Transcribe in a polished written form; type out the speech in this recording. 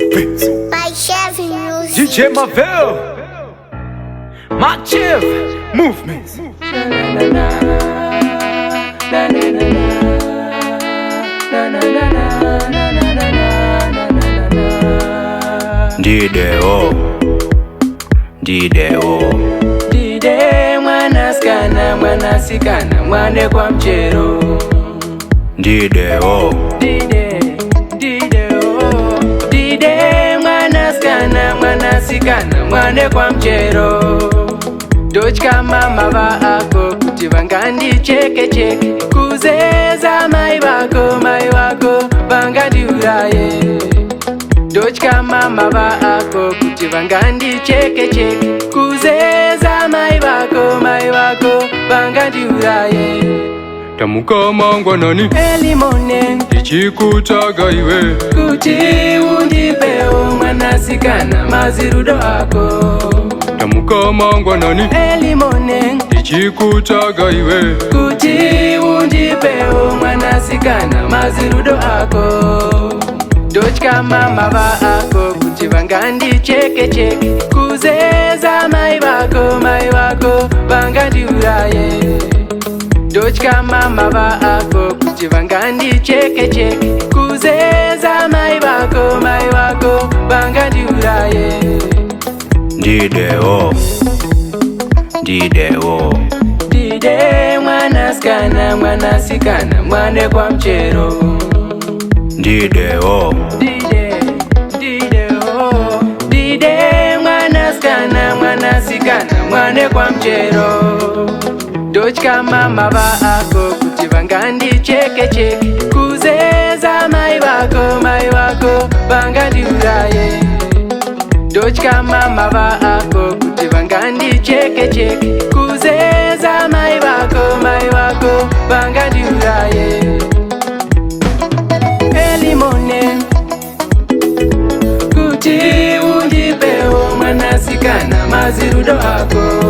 Beats by Chevy Music. DJ Marvel Mark Chief Movements Dideo Dide mwana skana mwana sikana mwane kwa mchero Dideo Dide mwana skana mwana sikana mwane kwa mchero Dochka mama va ako kuti vangandi cheke kuzeza mai vako vangandi uraye Dochka mama va ako kuti vangandi cheke kuzeza mai vako vangandi uraye Tamuka mangwanani Elimone Ichikutaga iwe kuti undipeo mwanasikana mazirudo ako Tamuka mangwanani Elimone Ichikutaga iwe kuti undipeo mwanasikana mazirudo ako Dochka mama va ako kuti vangandi cheke kuzeza mai vako vangandi uraye Dochka mama va ako kuti vangandi cheke kuzeza mai vako vangandi uraye Dideo Dide mwana skana mwana sikana mwane kwa mchero Dideo Dide mwana skana mwana sikana mwane kwa mchero Dochka mama va ako kuti vangandi cheke kuzeza mai vako vangandi uraye Dochka mama va ako kuti vangandi cheke kuzeza mai vako vangandi uraye Elimone kuti undipeo mwanasikana mazirudo ako